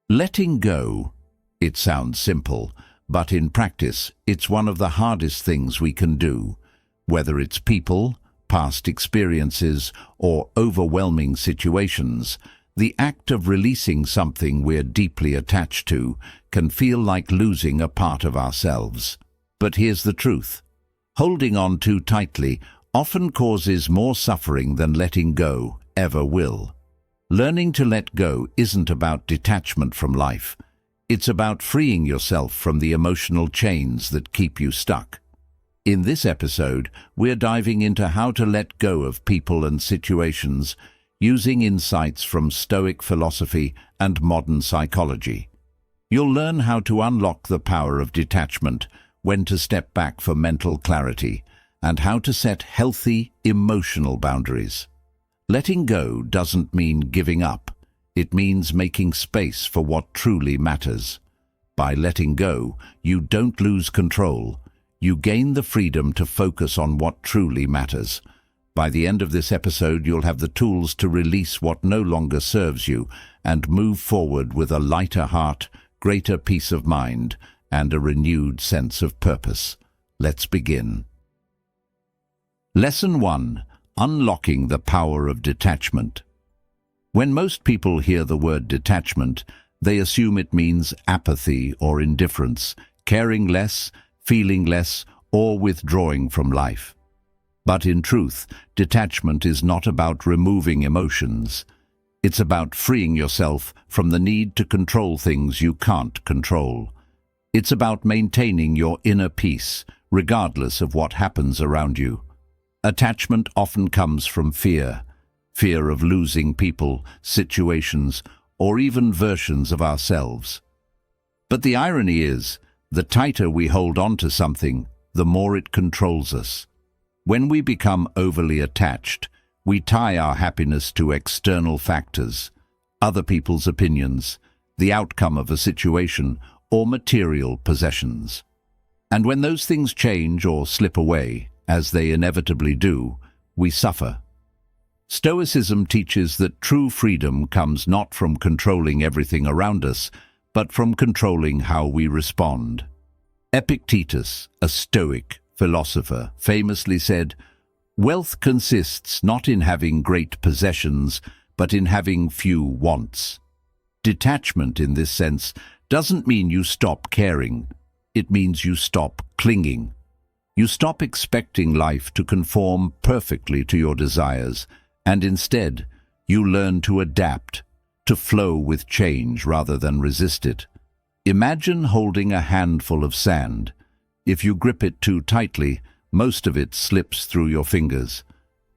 Letting go. It sounds simple, but in practice, it's one of the hardest things we can do. Whether it's people, past experiences, or overwhelming situations, the act of releasing something we're deeply attached to can feel like losing a part of ourselves. But here's the truth. Holding on too tightly often causes more suffering than letting go ever will. Learning to let go isn't about detachment from life. It's about freeing yourself from the emotional chains that keep you stuck. In this episode, we're diving into how to let go of people and situations using insights from Stoic philosophy and modern psychology. You'll learn how to unlock the power of detachment, when to step back for mental clarity, and how to set healthy, emotional boundaries. Letting go doesn't mean giving up. It means making space for what truly matters. By letting go, you don't lose control. You gain the freedom to focus on what truly matters. By the end of this episode, you'll have the tools to release what no longer serves you and move forward with a lighter heart, greater peace of mind, and a renewed sense of purpose. Let's begin. Lesson 1. Unlocking the power of detachment. When most people hear the word detachment, they assume it means apathy or indifference, caring less, feeling less, or withdrawing from life. But in truth, detachment is not about removing emotions. It's about freeing yourself from the need to control things you can't control. It's about maintaining your inner peace, regardless of what happens around you. Attachment often comes from fear of losing people, situations, or even versions of ourselves. But the irony is, the tighter we hold on to something, the more it controls us. When we become overly attached, we tie our happiness to external factors, other people's opinions, the outcome of a situation, or material possessions. And when those things change or slip away, as they inevitably do, we suffer. Stoicism teaches that true freedom comes not from controlling everything around us, but from controlling how we respond. Epictetus, a Stoic philosopher, famously said, "Wealth consists not in having great possessions, but in having few wants." Detachment, in this sense, doesn't mean you stop caring. It means you stop clinging. You stop expecting life to conform perfectly to your desires, and instead, you learn to adapt, to flow with change rather than resist it. Imagine holding a handful of sand. If you grip it too tightly, most of it slips through your fingers.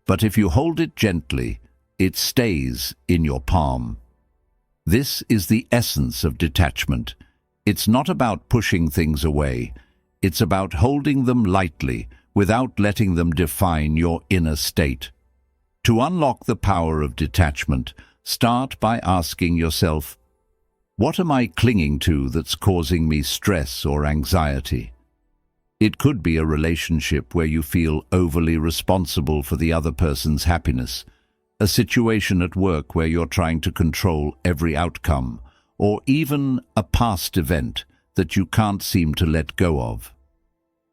But if you hold it gently, it stays in your palm. This is the essence of detachment. It's not about pushing things away. It's about holding them lightly without letting them define your inner state. To unlock the power of detachment, start by asking yourself, what am I clinging to that's causing me stress or anxiety? It could be a relationship where you feel overly responsible for the other person's happiness, a situation at work where you're trying to control every outcome, or even a past event that you can't seem to let go of.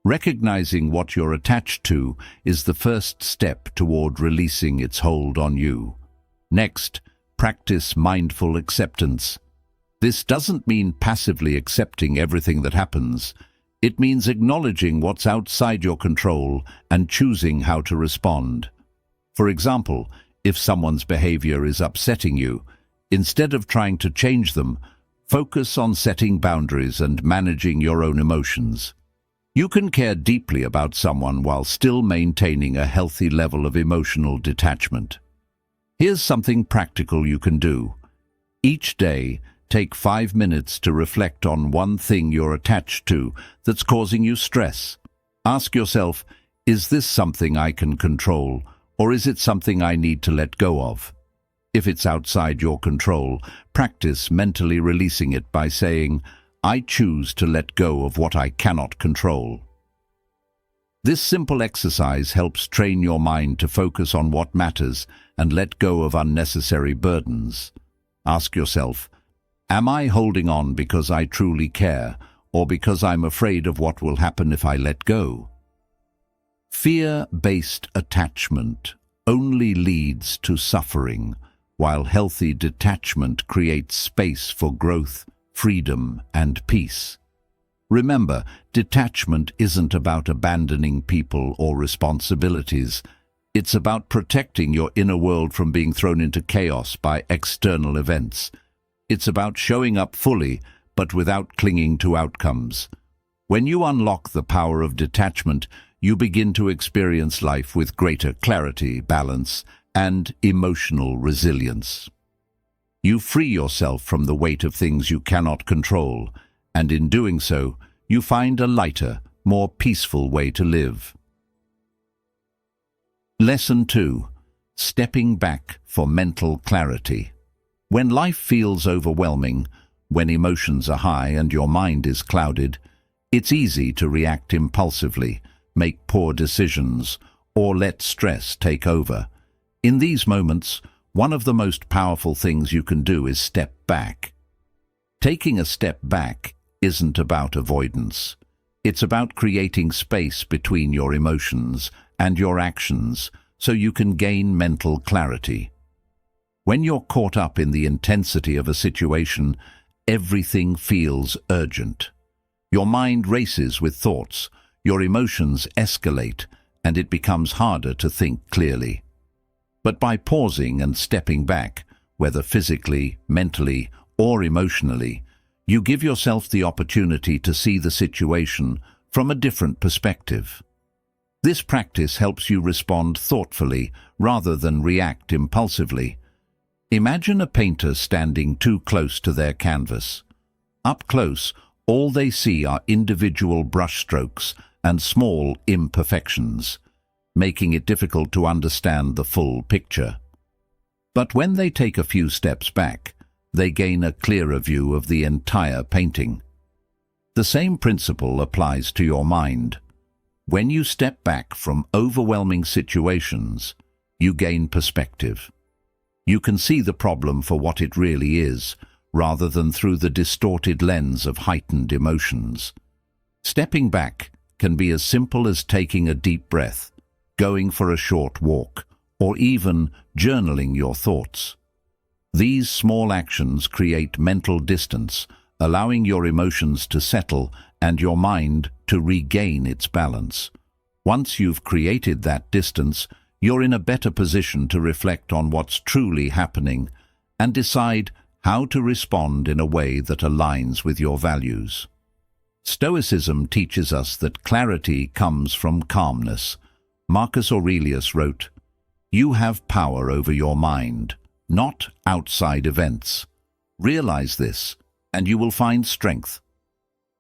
Recognizing what you're attached to is the first step toward releasing its hold on you. Next, practice mindful acceptance. This doesn't mean passively accepting everything that happens. It means acknowledging what's outside your control and choosing how to respond. For example, if someone's behavior is upsetting you, instead of trying to change them, focus on setting boundaries and managing your own emotions. You can care deeply about someone while still maintaining a healthy level of emotional detachment. Here's something practical you can do. Each day, take 5 minutes to reflect on one thing you're attached to that's causing you stress. Ask yourself, is this something I can control, or is it something I need to let go of? If it's outside your control, practice mentally releasing it by saying, I choose to let go of what I cannot control. This simple exercise helps train your mind to focus on what matters and let go of unnecessary burdens. Ask yourself, Am I holding on because I truly care, or because I'm afraid of what will happen if I let go? Fear-based attachment only leads to suffering, while healthy detachment creates space for growth, freedom, and peace. Remember, detachment isn't about abandoning people or responsibilities. It's about protecting your inner world from being thrown into chaos by external events. It's about showing up fully, but without clinging to outcomes. When you unlock the power of detachment, you begin to experience life with greater clarity, balance, and emotional resilience. You free yourself from the weight of things you cannot control, and in doing so, you find a lighter, more peaceful way to live. Lesson 2. Stepping back for mental clarity. When life feels overwhelming, when emotions are high and your mind is clouded, it's easy to react impulsively, make poor decisions, or let stress take over. In these moments, one of the most powerful things you can do is step back. Taking a step back isn't about avoidance. It's about creating space between your emotions and your actions so you can gain mental clarity. When you're caught up in the intensity of a situation, everything feels urgent. Your mind races with thoughts, your emotions escalate, and it becomes harder to think clearly. But by pausing and stepping back, whether physically, mentally, or emotionally, you give yourself the opportunity to see the situation from a different perspective. This practice helps you respond thoughtfully rather than react impulsively. Imagine a painter standing too close to their canvas. Up close, all they see are individual brushstrokes and small imperfections, making it difficult to understand the full picture. But when they take a few steps back, they gain a clearer view of the entire painting. The same principle applies to your mind. When you step back from overwhelming situations, you gain perspective. You can see the problem for what it really is, rather than through the distorted lens of heightened emotions. Stepping back can be as simple as taking a deep breath, going for a short walk, or even journaling your thoughts. These small actions create mental distance, allowing your emotions to settle and your mind to regain its balance. Once you've created that distance, you're in a better position to reflect on what's truly happening and decide how to respond in a way that aligns with your values. Stoicism teaches us that clarity comes from calmness. Marcus Aurelius wrote, "You have power over your mind, not outside events. Realize this, and you will find strength."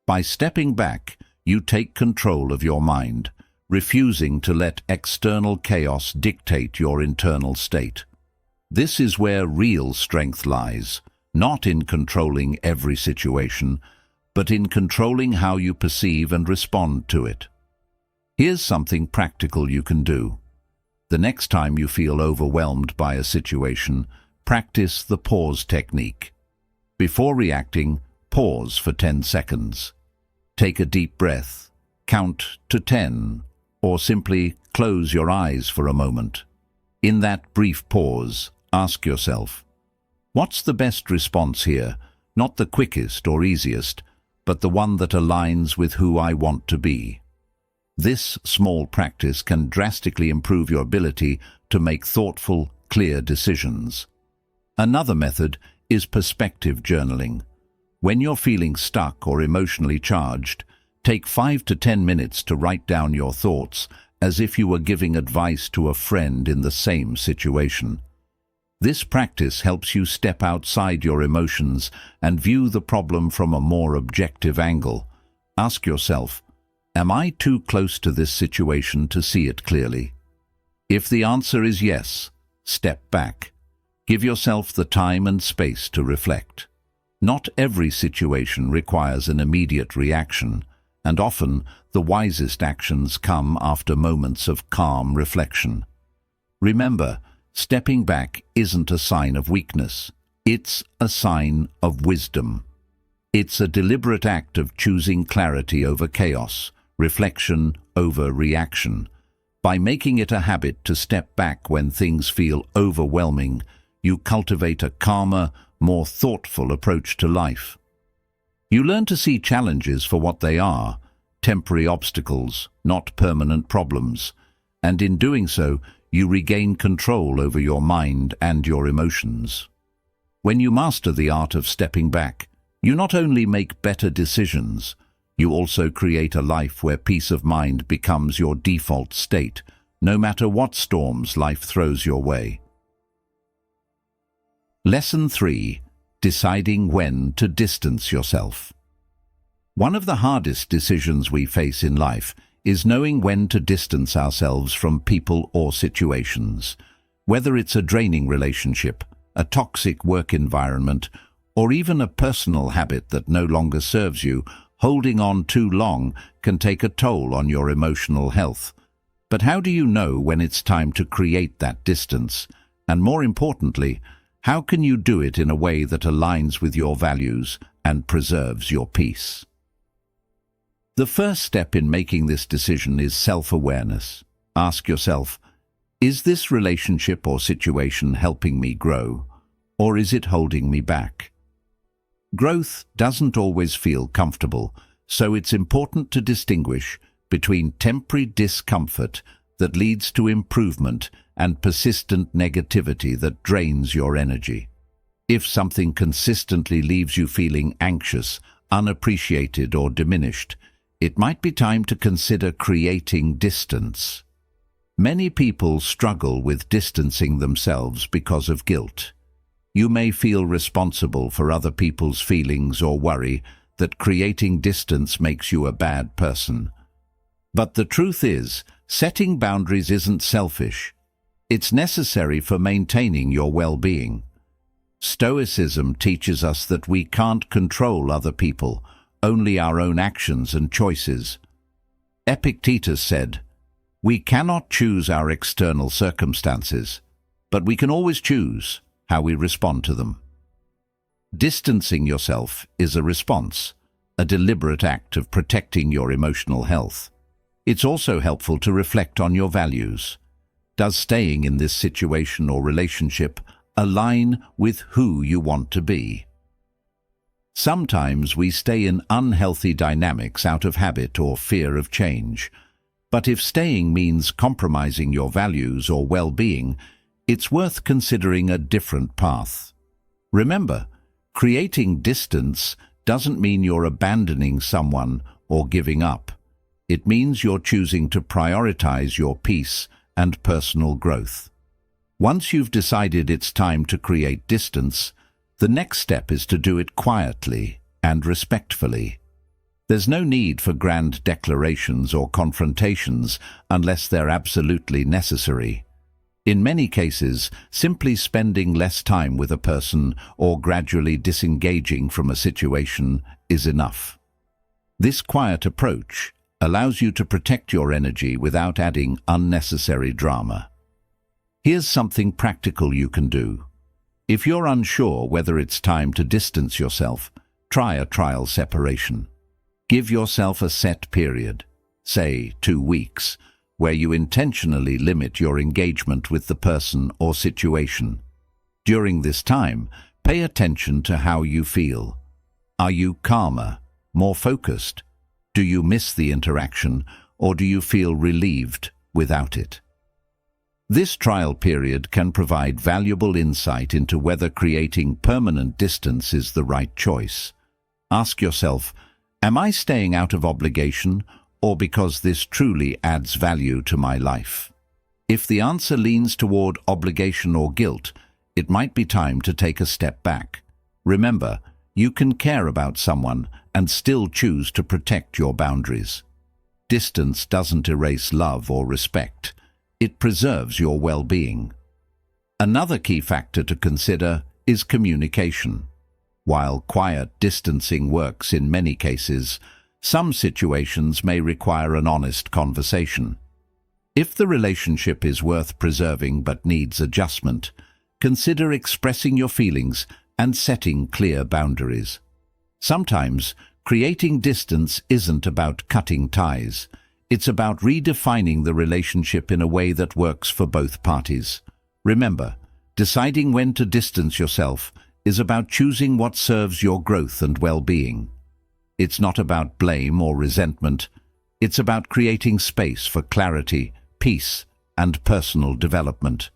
By stepping back, you take control of your mind, refusing to let external chaos dictate your internal state. This is where real strength lies, not in controlling every situation, but in controlling how you perceive and respond to it. Here's something practical you can do. The next time you feel overwhelmed by a situation, practice the pause technique. Before reacting, pause for 10 seconds. Take a deep breath, count to 10, or simply close your eyes for a moment. In that brief pause, ask yourself, what's the best response here? Not the quickest or easiest, but the one that aligns with who I want to be. This small practice can drastically improve your ability to make thoughtful, clear decisions. Another method is perspective journaling. When you're feeling stuck or emotionally charged, take 5 to 10 minutes to write down your thoughts as if you were giving advice to a friend in the same situation. This practice helps you step outside your emotions and view the problem from a more objective angle. Ask yourself, am I too close to this situation to see it clearly? If the answer is yes, step back. Give yourself the time and space to reflect. Not every situation requires an immediate reaction, and often the wisest actions come after moments of calm reflection. Remember, stepping back isn't a sign of weakness. It's a sign of wisdom. It's a deliberate act of choosing clarity over chaos, reflection over reaction. By making it a habit to step back when things feel overwhelming, you cultivate a calmer, more thoughtful approach to life. You learn to see challenges for what they are, temporary obstacles, not permanent problems, and in doing so, you regain control over your mind and your emotions. When you master the art of stepping back, you not only make better decisions, you also create a life where peace of mind becomes your default state, no matter what storms life throws your way. Lesson 3. Deciding when to distance yourself. One of the hardest decisions we face in life is knowing when to distance ourselves from people or situations. Whether it's a draining relationship, a toxic work environment, or even a personal habit that no longer serves you, holding on too long can take a toll on your emotional health. But how do you know when it's time to create that distance? And more importantly, how can you do it in a way that aligns with your values and preserves your peace? The first step in making this decision is self-awareness. Ask yourself, is this relationship or situation helping me grow, or is it holding me back? Growth doesn't always feel comfortable, so it's important to distinguish between temporary discomfort that leads to improvement and persistent negativity that drains your energy. If something consistently leaves you feeling anxious, unappreciated, or diminished, it might be time to consider creating distance. Many people struggle with distancing themselves because of guilt. You may feel responsible for other people's feelings or worry that creating distance makes you a bad person. But the truth is, setting boundaries isn't selfish. It's necessary for maintaining your well-being. Stoicism teaches us that we can't control other people, only our own actions and choices. Epictetus said, "We cannot choose our external circumstances, but we can always choose how we respond to them." Distancing yourself is a response, a deliberate act of protecting your emotional health. It's also helpful to reflect on your values. Does staying in this situation or relationship align with who you want to be? Sometimes we stay in unhealthy dynamics out of habit or fear of change. But if staying means compromising your values or well-being, it's worth considering a different path. Remember, creating distance doesn't mean you're abandoning someone or giving up. It means you're choosing to prioritize your peace and personal growth. Once you've decided it's time to create distance, the next step is to do it quietly and respectfully. There's no need for grand declarations or confrontations unless they're absolutely necessary. In many cases, simply spending less time with a person or gradually disengaging from a situation is enough. This quiet approach allows you to protect your energy without adding unnecessary drama. Here's something practical you can do. If you're unsure whether it's time to distance yourself, try a trial separation. Give yourself a set period, say 2 weeks, where you intentionally limit your engagement with the person or situation. During this time, pay attention to how you feel. Are you calmer, more focused? Do you miss the interaction, or do you feel relieved without it? This trial period can provide valuable insight into whether creating permanent distance is the right choice. Ask yourself, am I staying out of obligation or because this truly adds value to my life? If the answer leans toward obligation or guilt, it might be time to take a step back. Remember, you can care about someone and still choose to protect your boundaries. Distance doesn't erase love or respect. It preserves your well-being. Another key factor to consider is communication. While quiet distancing works in many cases, some situations may require an honest conversation. If the relationship is worth preserving but needs adjustment, consider expressing your feelings and setting clear boundaries. Sometimes, creating distance isn't about cutting ties. It's about redefining the relationship in a way that works for both parties. Remember, deciding when to distance yourself is about choosing what serves your growth and well-being. It's not about blame or resentment. It's about creating space for clarity, peace, and personal development.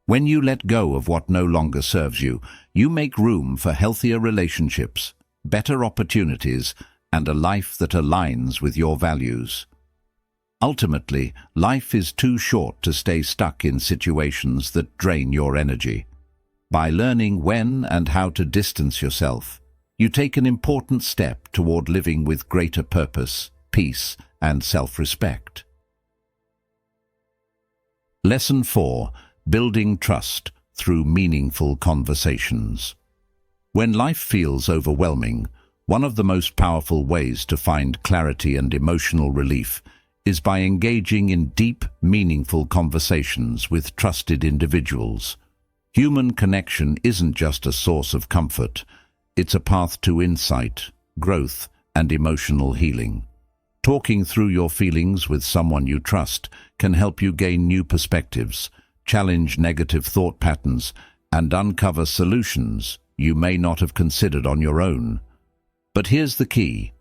When you let go of what no longer serves you, you make room for healthier relationships, better opportunities, and a life that aligns with your values. Ultimately, life is too short to stay stuck in situations that drain your energy. By learning when and how to distance yourself, you take an important step toward living with greater purpose, peace, and self-respect. Lesson 4. Building trust through meaningful conversations. When life feels overwhelming, one of the most powerful ways to find clarity and emotional relief is by engaging in deep, meaningful conversations with trusted individuals. Human connection isn't just a source of comfort, it's a path to insight, growth, and emotional healing. Talking through your feelings with someone you trust can help you gain new perspectives, challenge negative thought patterns, and uncover solutions you may not have considered on your own. But here's the key: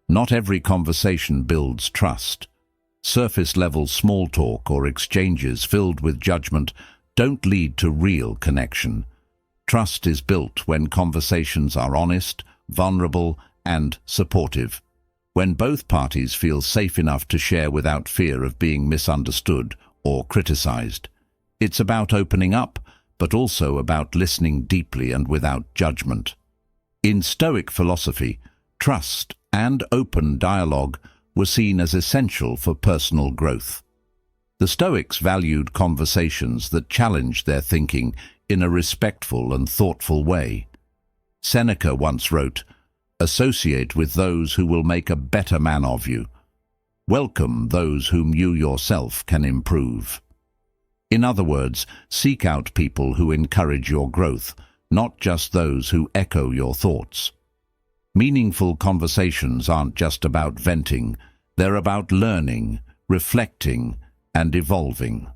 not every conversation builds trust. Surface-level small talk or exchanges filled with judgment don't lead to real connection. Trust is built when conversations are honest, vulnerable, and supportive. When both parties feel safe enough to share without fear of being misunderstood or criticized. It's about opening up, but also about listening deeply and without judgment. In Stoic philosophy, trust and open dialogue were seen as essential for personal growth. The Stoics valued conversations that challenged their thinking in a respectful and thoughtful way. Seneca once wrote, "Associate with those who will make a better man of you. Welcome those whom you yourself can improve." In other words, seek out people who encourage your growth, not just those who echo your thoughts. Meaningful conversations aren't just about venting, they're about learning, reflecting, and evolving.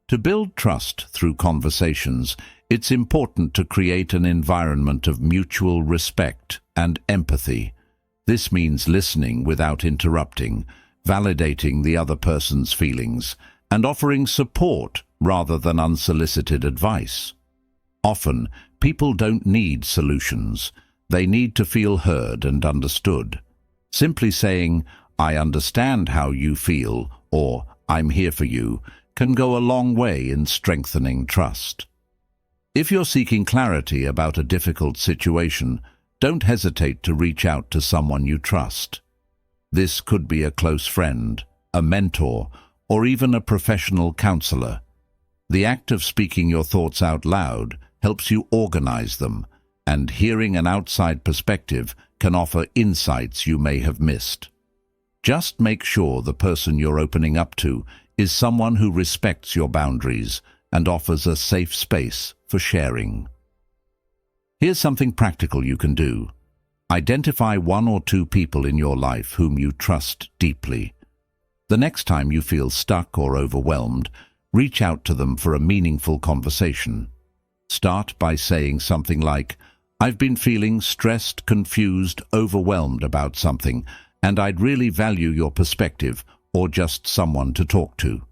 To build trust through conversations, it's important to create an environment of mutual respect and empathy. This means listening without interrupting, validating the other person's feelings, and offering support rather than unsolicited advice. Often, people don't need solutions. They need to feel heard and understood. Simply saying, "I understand how you feel," or "I'm here for you," can go a long way in strengthening trust. If you're seeking clarity about a difficult situation, don't hesitate to reach out to someone you trust. This could be a close friend, a mentor, or even a professional counselor. The act of speaking your thoughts out loud helps you organize them, and hearing an outside perspective can offer insights you may have missed. Just make sure the person you're opening up to is someone who respects your boundaries and offers a safe space for sharing. Here's something practical you can do. Identify 1 or 2 people in your life whom you trust deeply. The next time you feel stuck or overwhelmed, reach out to them for a meaningful conversation. Start by saying something like, "I've been feeling stressed, confused, overwhelmed about something, and I'd really value your perspective or just someone to talk to."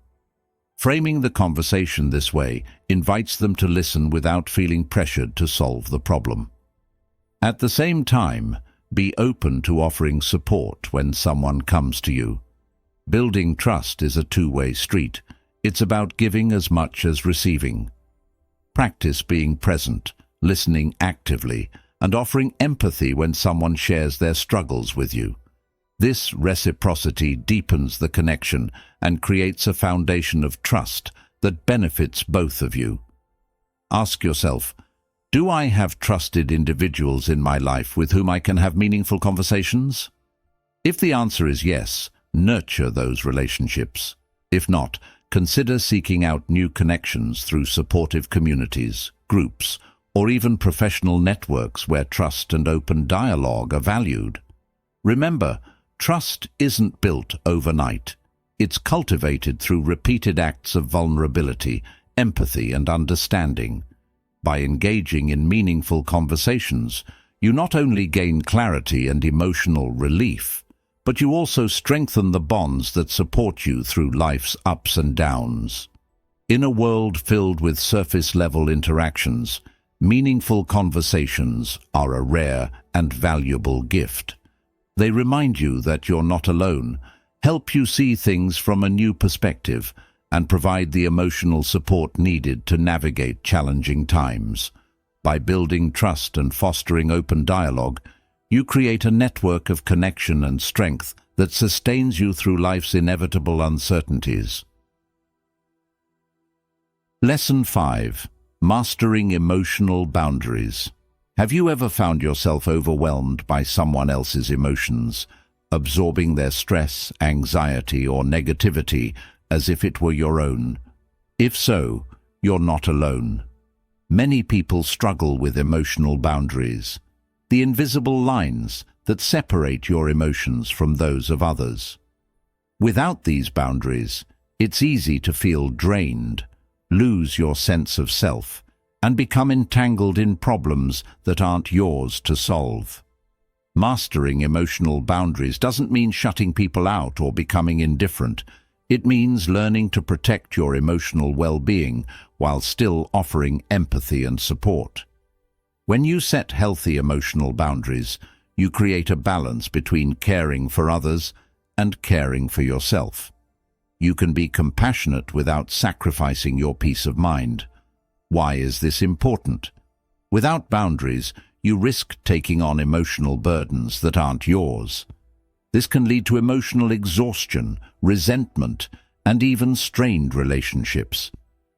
Framing the conversation this way invites them to listen without feeling pressured to solve the problem. At the same time, be open to offering support when someone comes to you. Building trust is a two-way street. It's about giving as much as receiving. Practice being present, listening actively, and offering empathy when someone shares their struggles with you. This reciprocity deepens the connection and creates a foundation of trust that benefits both of you. Ask yourself, do I have trusted individuals in my life with whom I can have meaningful conversations? If the answer is yes, nurture those relationships. If not, consider seeking out new connections through supportive communities, groups, or even professional networks where trust and open dialogue are valued. Remember, trust isn't built overnight. It's cultivated through repeated acts of vulnerability, empathy, and understanding. By engaging in meaningful conversations, you not only gain clarity and emotional relief, but you also strengthen the bonds that support you through life's ups and downs. In a world filled with surface-level interactions, meaningful conversations are a rare and valuable gift. They remind you that you're not alone, help you see things from a new perspective, and provide the emotional support needed to navigate challenging times. By building trust and fostering open dialogue, you create a network of connection and strength that sustains you through life's inevitable uncertainties. Lesson 5. Mastering emotional boundaries. Have you ever found yourself overwhelmed by someone else's emotions, absorbing their stress, anxiety, or negativity as if it were your own? If so, you're not alone. Many people struggle with emotional boundaries, the invisible lines that separate your emotions from those of others. Without these boundaries, it's easy to feel drained, lose your sense of self, and become entangled in problems that aren't yours to solve. Mastering emotional boundaries doesn't mean shutting people out or becoming indifferent. It means learning to protect your emotional well-being while still offering empathy and support. When you set healthy emotional boundaries, you create a balance between caring for others and caring for yourself. You can be compassionate without sacrificing your peace of mind. Why is this important? Without boundaries, you risk taking on emotional burdens that aren't yours. This can lead to emotional exhaustion, resentment, and even strained relationships.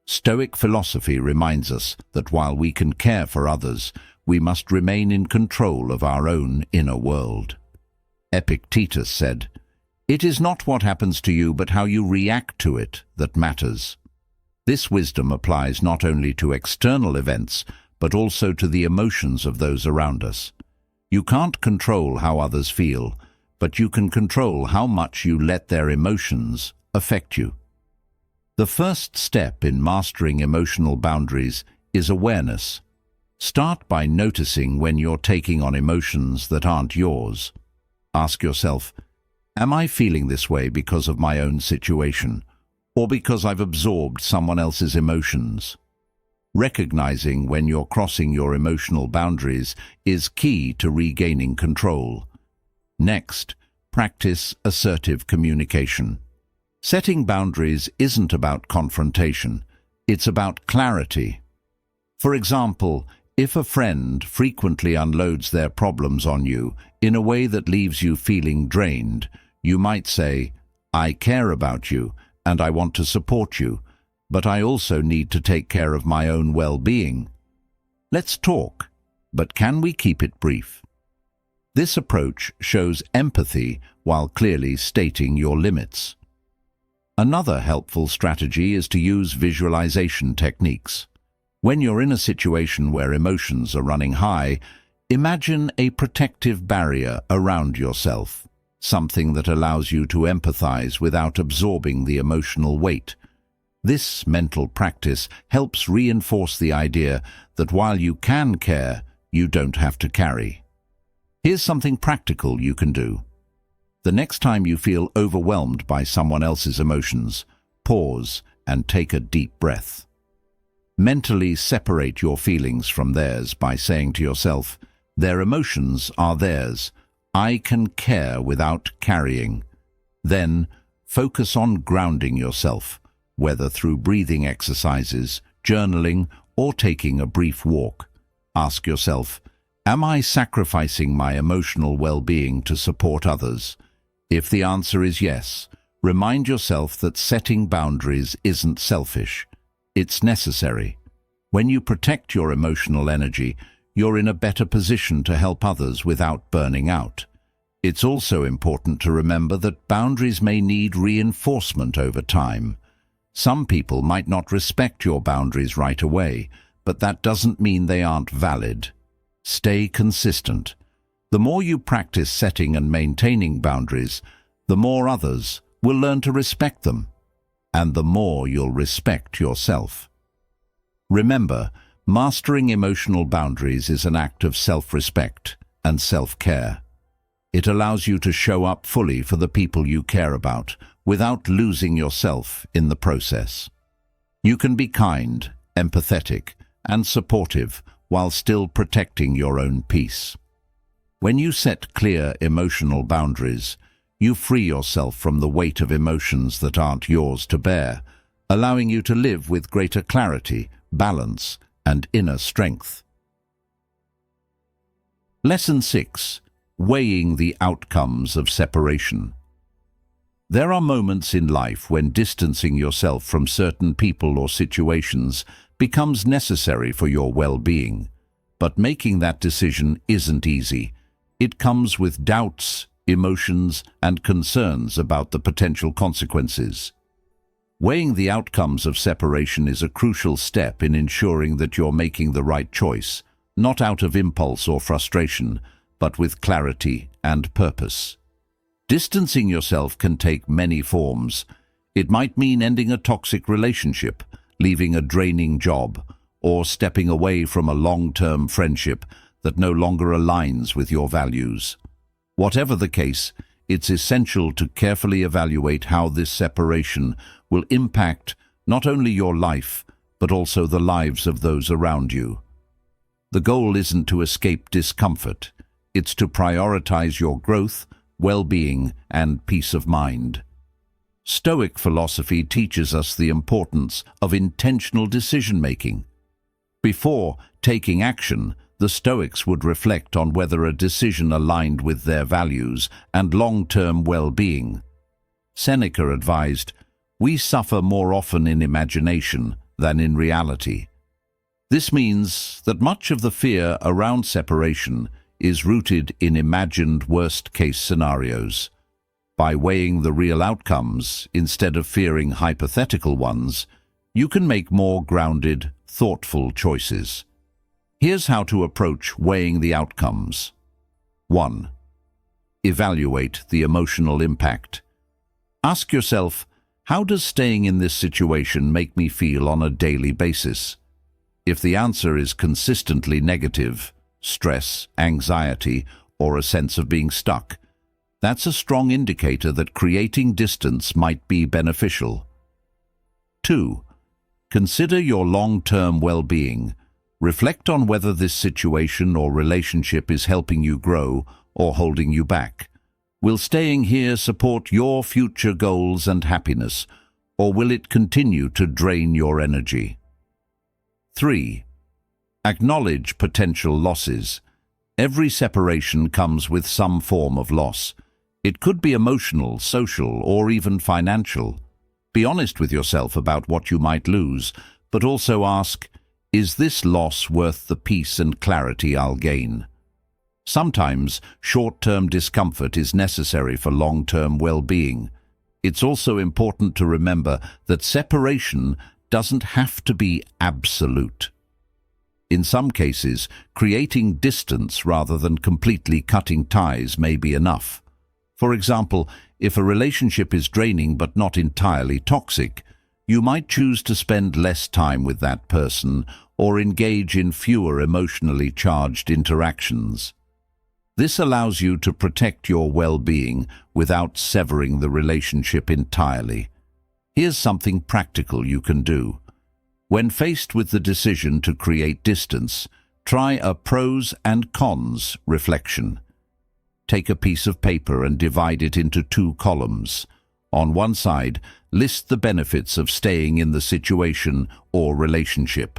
Stoic philosophy reminds us that while we can care for others, we must remain in control of our own inner world. Epictetus said, "It is not what happens to you, but how you react to it that matters." This wisdom applies not only to external events, but also to the emotions of those around us. You can't control how others feel, but you can control how much you let their emotions affect you. The first step in mastering emotional boundaries is awareness. Start by noticing when you're taking on emotions that aren't yours. Ask yourself, am I feeling this way because of my own situation, or because I've absorbed someone else's emotions? Recognizing when you're crossing your emotional boundaries is key to regaining control. Next, practice assertive communication. Setting boundaries isn't about confrontation, it's about clarity. For example, if a friend frequently unloads their problems on you in a way that leaves you feeling drained, you might say, "I care about you and I want to support you, but I also need to take care of my own well-being. Let's talk, but can we keep it brief?" This approach shows empathy while clearly stating your limits. Another helpful strategy is to use visualization techniques. When you're in a situation where emotions are running high, imagine a protective barrier around yourself, something that allows you to empathize without absorbing the emotional weight. This mental practice helps reinforce the idea that while you can care, you don't have to carry. Here's something practical you can do. The next time you feel overwhelmed by someone else's emotions, pause and take a deep breath. Mentally separate your feelings from theirs by saying to yourself, "Their emotions are theirs. I can care without carrying." Then, focus on grounding yourself, whether through breathing exercises, journaling, or taking a brief walk. Ask yourself, am I sacrificing my emotional well-being to support others? If the answer is yes, remind yourself that setting boundaries isn't selfish. It's necessary. When you protect your emotional energy, you're in a better position to help others without burning out. It's also important to remember that boundaries may need reinforcement over time. Some people might not respect your boundaries right away, but that doesn't mean they aren't valid. Stay consistent. The more you practice setting and maintaining boundaries, the more others will learn to respect them, and the more you'll respect yourself. Remember, mastering emotional boundaries is an act of self-respect and self-care. It allows you to show up fully for the people you care about without losing yourself in the process. You can be kind, empathetic, and supportive while still protecting your own peace. When you set clear emotional boundaries, you free yourself from the weight of emotions that aren't yours to bear, allowing you to live with greater clarity, balance, and inner strength. Lesson 6. Weighing the outcomes of separation. There are moments in life when distancing yourself from certain people or situations becomes necessary for your well-being. But making that decision isn't easy. It comes with doubts, emotions, and concerns about the potential consequences. Weighing the outcomes of separation is a crucial step in ensuring that you're making the right choice, not out of impulse or frustration, but with clarity and purpose. Distancing yourself can take many forms. It might mean ending a toxic relationship, leaving a draining job, or stepping away from a long-term friendship that no longer aligns with your values. Whatever the case, it's essential to carefully evaluate how this separation will impact not only your life, but also the lives of those around you. The goal isn't to escape discomfort. It's to prioritize your growth, well-being, and peace of mind. Stoic philosophy teaches us the importance of intentional decision-making. Before taking action, the Stoics would reflect on whether a decision aligned with their values and long-term well-being. Seneca advised, "We suffer more often in imagination than in reality." This means that much of the fear around separation is rooted in imagined worst-case scenarios. By weighing the real outcomes instead of fearing hypothetical ones, you can make more grounded, thoughtful choices. Here's how to approach weighing the outcomes. 1. Evaluate the emotional impact. Ask yourself, how does staying in this situation make me feel on a daily basis? If the answer is consistently negative, stress, anxiety, or a sense of being stuck, that's a strong indicator that creating distance might be beneficial. 2. Consider your long-term well-being. Reflect on whether this situation or relationship is helping you grow or holding you back. Will staying here support your future goals and happiness, or will it continue to drain your energy? 3. Acknowledge potential losses. Every separation comes with some form of loss. It could be emotional, social, or even financial. Be honest with yourself about what you might lose, but also ask, is this loss worth the peace and clarity I'll gain? Sometimes short-term discomfort is necessary for long-term well-being. It's also important to remember that separation doesn't have to be absolute. In some cases, creating distance rather than completely cutting ties may be enough. For example, if a relationship is draining but not entirely toxic, you might choose to spend less time with that person or engage in fewer emotionally charged interactions. This allows you to protect your well-being without severing the relationship entirely. Here's something practical you can do. When faced with the decision to create distance, try a pros and cons reflection. Take a piece of paper and divide it into 2 columns. On one side, list the benefits of staying in the situation or relationship.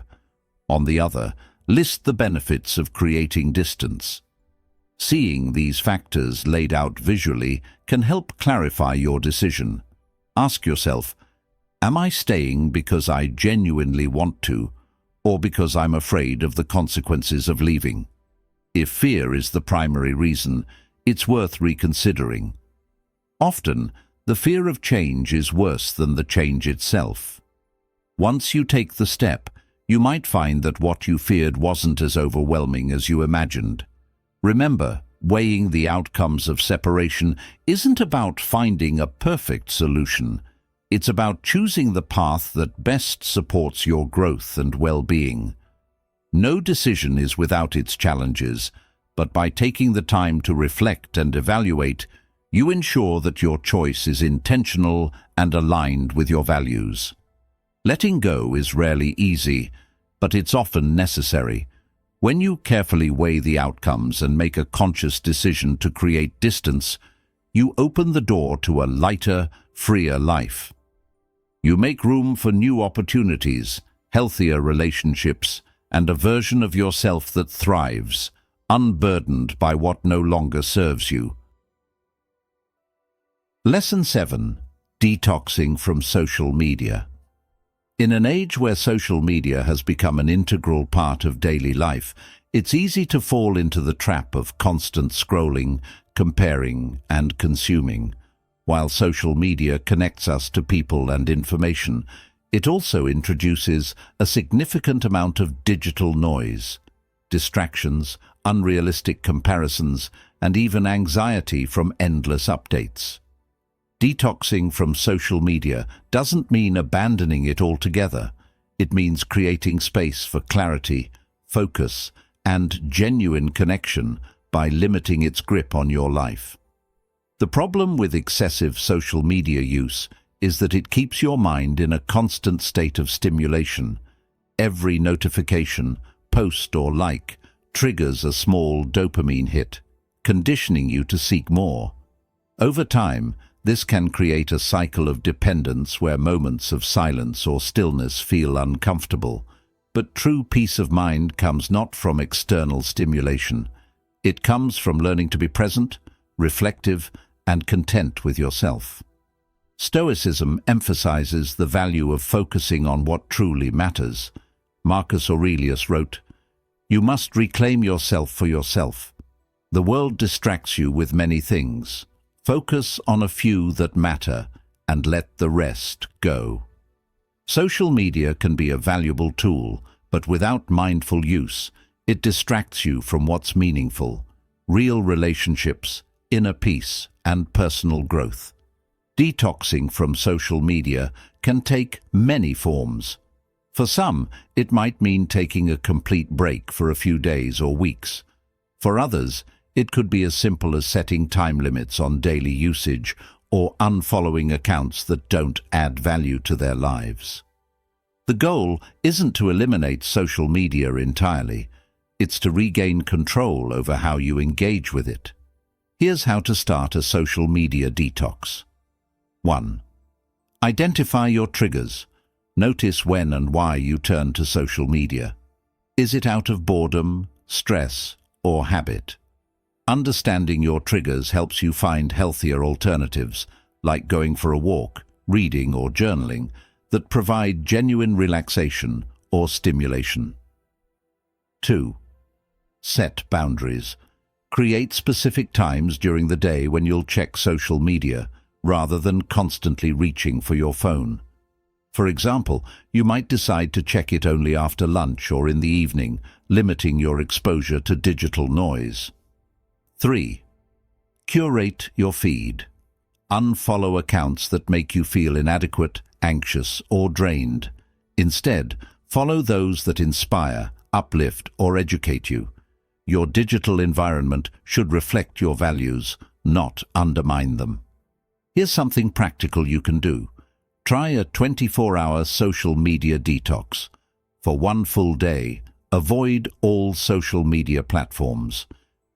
On the other, list the benefits of creating distance. Seeing these factors laid out visually can help clarify your decision. Ask yourself, am I staying because I genuinely want to, or because I'm afraid of the consequences of leaving? If fear is the primary reason, it's worth reconsidering. Often, the fear of change is worse than the change itself. Once you take the step, You might find that what you feared wasn't as overwhelming as you imagined. Remember, weighing the outcomes of separation isn't about finding a perfect solution. It's about choosing the path that best supports your growth and well-being. No decision is without its challenges, but by taking the time to reflect and evaluate, you ensure that your choice is intentional and aligned with your values. Letting go is rarely easy, but it's often necessary. When you carefully weigh the outcomes and make a conscious decision to create distance, you open the door to a lighter, freer life. You make room for new opportunities, healthier relationships, and a version of yourself that thrives, unburdened by what no longer serves you. Lesson 7. Detoxing from social media. In an age where social media has become an integral part of daily life, it's easy to fall into the trap of constant scrolling, comparing, and consuming. While social media connects us to people and information, it also introduces a significant amount of digital noise, distractions, unrealistic comparisons, and even anxiety from endless updates. Detoxing from social media doesn't mean abandoning it altogether. It means creating space for clarity, focus, and genuine connection by limiting its grip on your life. The problem with excessive social media use is that it keeps your mind in a constant state of stimulation. Every notification, post, or like triggers a small dopamine hit, conditioning you to seek more. Over time, this can create a cycle of dependence where moments of silence or stillness feel uncomfortable. But true peace of mind comes not from external stimulation. It comes from learning to be present, reflective, and content with yourself. Stoicism emphasizes the value of focusing on what truly matters. Marcus Aurelius wrote, "You must reclaim yourself for yourself. The world distracts you with many things. Focus on a few that matter and let the rest go." Social media can be a valuable tool, but without mindful use, it distracts you from what's meaningful: real relationships, inner peace, and personal growth. Detoxing from social media can take many forms. For some, it might mean taking a complete break for a few days or weeks. For others, it could be as simple as setting time limits on daily usage or unfollowing accounts that don't add value to their lives. The goal isn't to eliminate social media entirely. It's to regain control over how you engage with it. Here's how to start a social media detox. 1. Identify your triggers. Notice when and why you turn to social media. Is it out of boredom, stress, or habit? Understanding your triggers helps you find healthier alternatives, like going for a walk, reading, or journaling, that provide genuine relaxation or stimulation. 2. Set boundaries. Create specific times during the day when you'll check social media, rather than constantly reaching for your phone. For example, you might decide to check it only after lunch or in the evening, limiting your exposure to digital noise. 3. Curate your feed. Unfollow accounts that make you feel inadequate, anxious, or drained. Instead, follow those that inspire, uplift, or educate you. Your digital environment should reflect your values, not undermine them. Here's something practical you can do. Try a 24-hour social media detox. For one full day, avoid all social media platforms.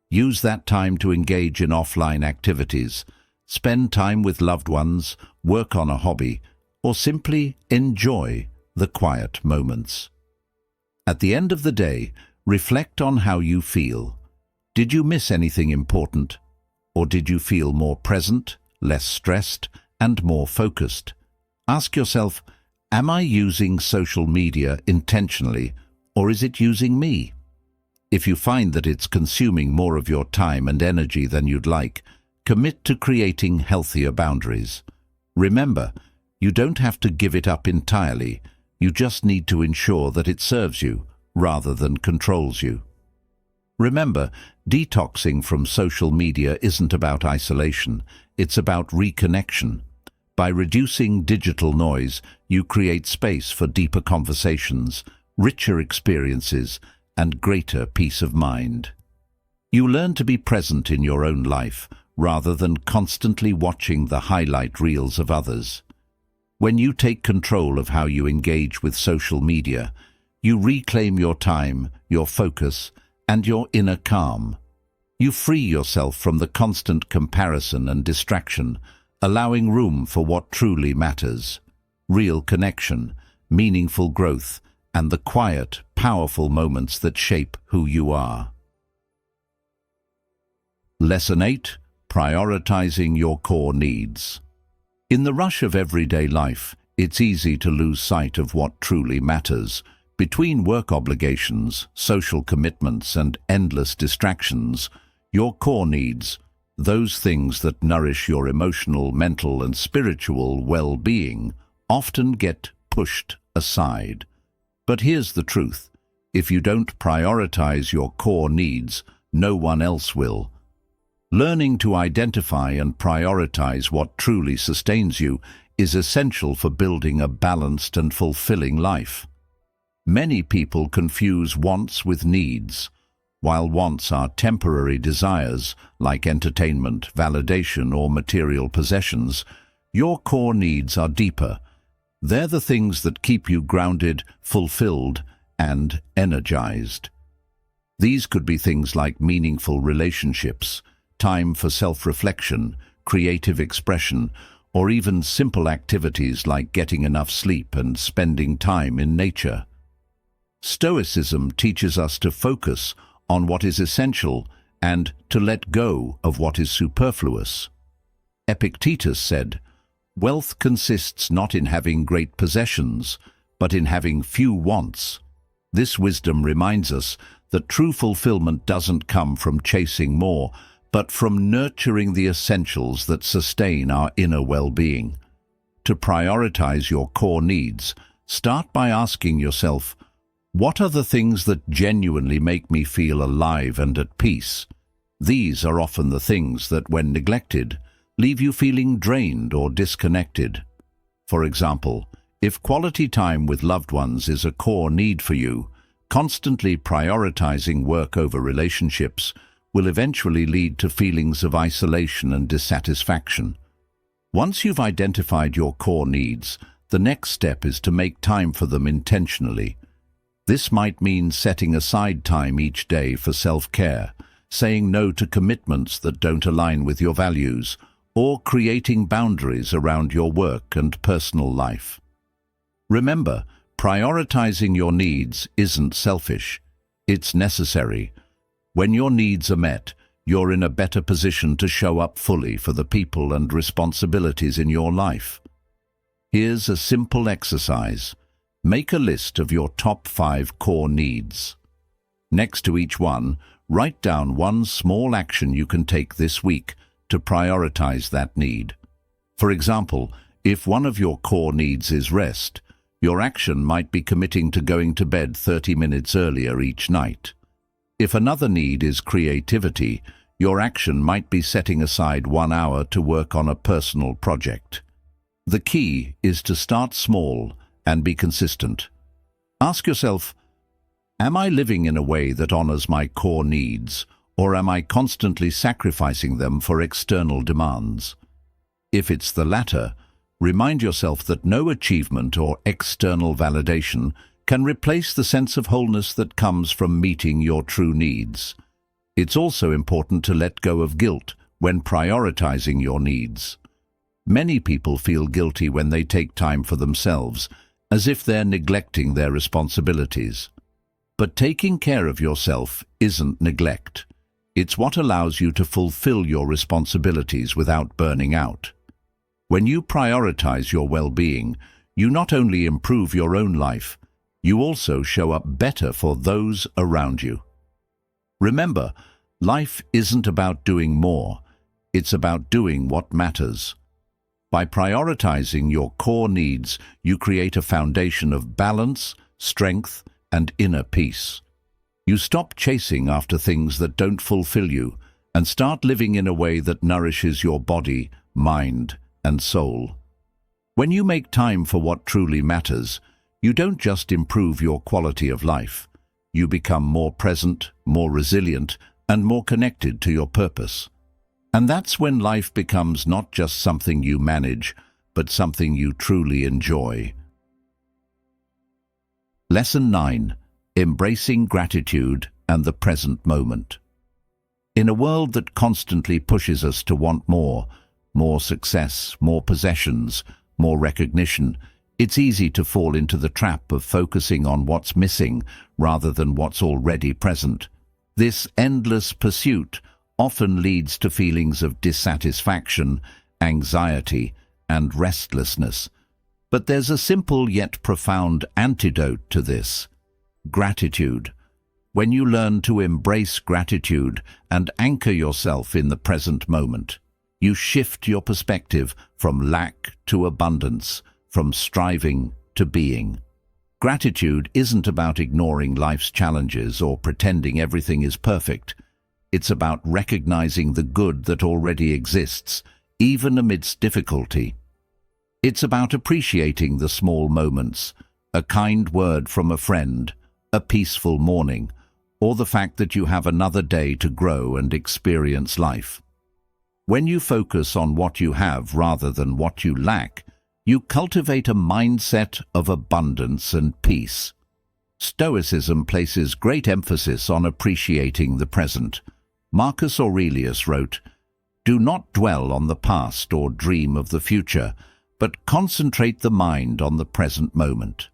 Use that time to engage in offline activities, spend time with loved ones, work on a hobby, or simply enjoy the quiet moments. At the end of the day, reflect on how you feel. Did you miss anything important? Or did you feel more present, less stressed, and more focused? Ask yourself, am I using social media intentionally, or is it using me? If you find that it's consuming more of your time and energy than you'd like, commit to creating healthier boundaries. Remember, you don't have to give it up entirely. You just need to ensure that it serves you, rather than controls you. Remember, detoxing from social media isn't about isolation, it's about reconnection. By reducing digital noise, you create space for deeper conversations, richer experiences, and greater peace of mind. You learn to be present in your own life, rather than constantly watching the highlight reels of others. When you take control of how you engage with social media, you reclaim your time, your focus, and your inner calm. You free yourself from the constant comparison and distraction, allowing room for what truly matters: real connection, meaningful growth, and the quiet, powerful moments that shape who you are. Lesson 8. Prioritizing your core needs. In the rush of everyday life, it's easy to lose sight of what truly matters. Between work obligations, social commitments, and endless distractions, your core needs, those things that nourish your emotional, mental, and spiritual well-being, often get pushed aside. But here's the truth: if you don't prioritize your core needs, no one else will. Learning to identify and prioritize what truly sustains you is essential for building a balanced and fulfilling life. Many people confuse wants with needs. While wants are temporary desires, like entertainment, validation, or material possessions, your core needs are deeper. They're the things that keep you grounded, fulfilled, and energized. These could be things like meaningful relationships, time for self-reflection, creative expression, or even simple activities like getting enough sleep and spending time in nature. Stoicism teaches us to focus on what is essential and to let go of what is superfluous. Epictetus said, "Wealth consists not in having great possessions, but in having few wants." This wisdom reminds us that true fulfillment doesn't come from chasing more, but from nurturing the essentials that sustain our inner well-being. To prioritize your core needs, start by asking yourself, what are the things that genuinely make me feel alive and at peace? These are often the things that, when neglected, leave you feeling drained or disconnected. For example, if quality time with loved ones is a core need for you, constantly prioritizing work over relationships will eventually lead to feelings of isolation and dissatisfaction. Once you've identified your core needs, the next step is to make time for them intentionally. This might mean setting aside time each day for self-care, saying no to commitments that don't align with your values, or creating boundaries around your work and personal life. Remember, prioritizing your needs isn't selfish. It's necessary. When your needs are met, you're in a better position to show up fully for the people and responsibilities in your life. Here's a simple exercise. Make a list of your top 5 core needs. Next to each one, write down one small action you can take this week to prioritize that need. For example, if one of your core needs is rest, your action might be committing to going to bed 30 minutes earlier each night. If another need is creativity, your action might be setting aside 1 hour to work on a personal project. The key is to start small and be consistent. Ask yourself, am I living in a way that honors my core needs, or am I constantly sacrificing them for external demands? If it's the latter, remind yourself that no achievement or external validation can replace the sense of wholeness that comes from meeting your true needs. It's also important to let go of guilt when prioritizing your needs. Many people feel guilty when they take time for themselves, as if they're neglecting their responsibilities. But taking care of yourself isn't neglect. It's what allows you to fulfill your responsibilities without burning out. When you prioritize your well-being, you not only improve your own life, you also show up better for those around you. Remember, life isn't about doing more, it's about doing what matters. By prioritizing your core needs, you create a foundation of balance, strength, and inner peace. You stop chasing after things that don't fulfill you and start living in a way that nourishes your body, mind, and soul. When you make time for what truly matters, you don't just improve your quality of life. You become more present, more resilient, and more connected to your purpose. And that's when life becomes not just something you manage, but something you truly enjoy. Lesson 9. Embracing gratitude and the present moment. In a world that constantly pushes us to want more success, more possessions, more recognition, it's easy to fall into the trap of focusing on what's missing rather than what's already present. This endless pursuit often leads to feelings of dissatisfaction, anxiety, and restlessness. But there's a simple yet profound antidote to this: gratitude. When you learn to embrace gratitude and anchor yourself in the present moment, you shift your perspective from lack to abundance, from striving to being. Gratitude isn't about ignoring life's challenges or pretending everything is perfect. It's about recognizing the good that already exists, even amidst difficulty. It's about appreciating the small moments, a kind word from a friend, a peaceful morning, or the fact that you have another day to grow and experience life. When you focus on what you have rather than what you lack, you cultivate a mindset of abundance and peace. Stoicism places great emphasis on appreciating the present. Marcus Aurelius wrote, "Do not dwell on the past or dream of the future, but concentrate the mind on the present moment."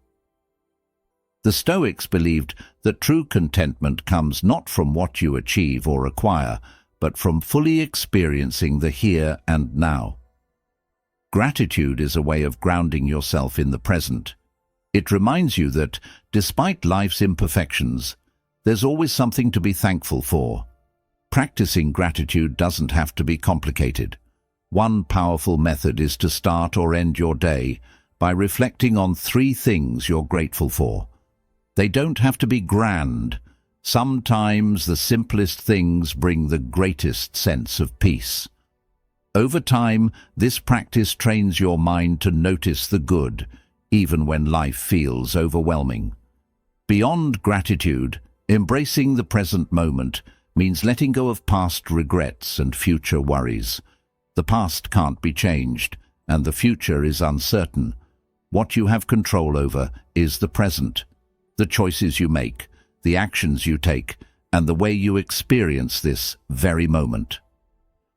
The Stoics believed that true contentment comes not from what you achieve or acquire, but from fully experiencing the here and now. Gratitude is a way of grounding yourself in the present. It reminds you that, despite life's imperfections, there's always something to be thankful for. Practicing gratitude doesn't have to be complicated. One powerful method is to start or end your day by reflecting on 3 things you're grateful for. They don't have to be grand. Sometimes the simplest things bring the greatest sense of peace. Over time, this practice trains your mind to notice the good, even when life feels overwhelming. Beyond gratitude, embracing the present moment means letting go of past regrets and future worries. The past can't be changed, and the future is uncertain. What you have control over is the present, the choices you make, the actions you take, and the way you experience this very moment.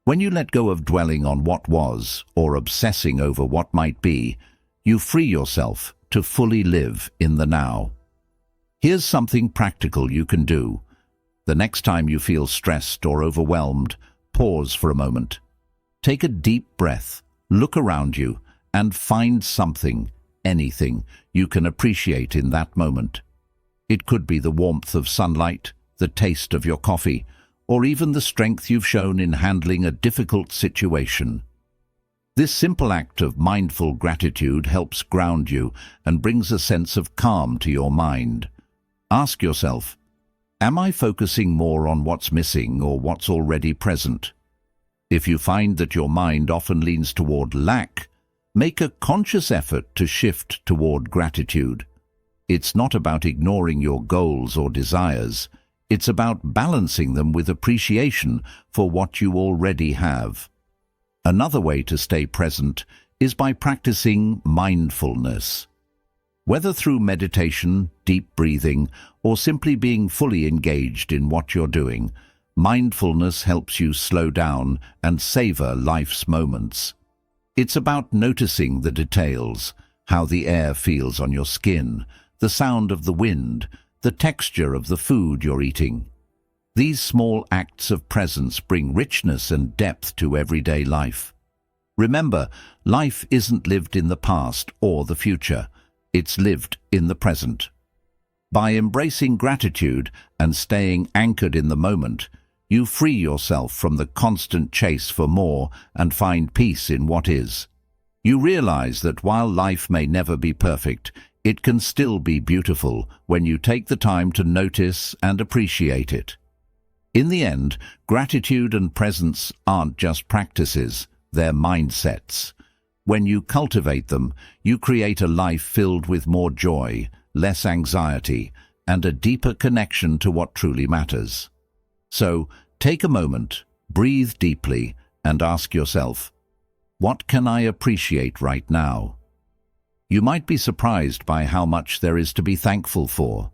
When you let go of dwelling on what was or obsessing over what might be, you free yourself to fully live in the now. Here's something practical you can do. The next time you feel stressed or overwhelmed, pause for a moment. Take a deep breath, look around you, and find something, anything, you can appreciate in that moment. It could be the warmth of sunlight, the taste of your coffee, or even the strength you've shown in handling a difficult situation. This simple act of mindful gratitude helps ground you and brings a sense of calm to your mind. Ask yourself, am I focusing more on what's missing or what's already present? If you find that your mind often leans toward lack, make a conscious effort to shift toward gratitude. It's not about ignoring your goals or desires. It's about balancing them with appreciation for what you already have. Another way to stay present is by practicing mindfulness. Whether through meditation, deep breathing, or simply being fully engaged in what you're doing, mindfulness helps you slow down and savor life's moments. It's about noticing the details, how the air feels on your skin, the sound of the wind, the texture of the food you're eating. These small acts of presence bring richness and depth to everyday life. Remember, life isn't lived in the past or the future. It's lived in the present. By embracing gratitude and staying anchored in the moment, you free yourself from the constant chase for more and find peace in what is. You realize that while life may never be perfect, it can still be beautiful when you take the time to notice and appreciate it. In the end, gratitude and presence aren't just practices, they're mindsets. When you cultivate them, you create a life filled with more joy, less anxiety, and a deeper connection to what truly matters. So, take a moment, breathe deeply, and ask yourself, what can I appreciate right now? You might be surprised by how much there is to be thankful for.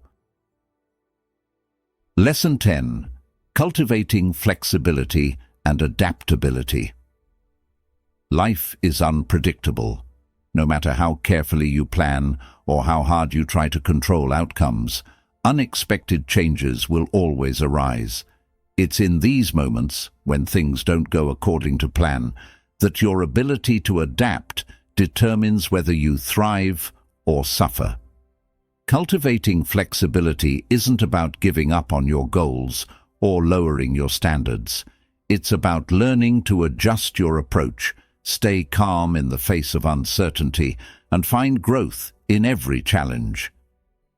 Lesson 10. Cultivating flexibility and adaptability. Life is unpredictable. No matter how carefully you plan or how hard you try to control outcomes, unexpected changes will always arise. It's in these moments, when things don't go according to plan, that your ability to adapt determines whether you thrive or suffer. Cultivating flexibility isn't about giving up on your goals or lowering your standards. It's about learning to adjust your approach, stay calm in the face of uncertainty, and find growth in every challenge.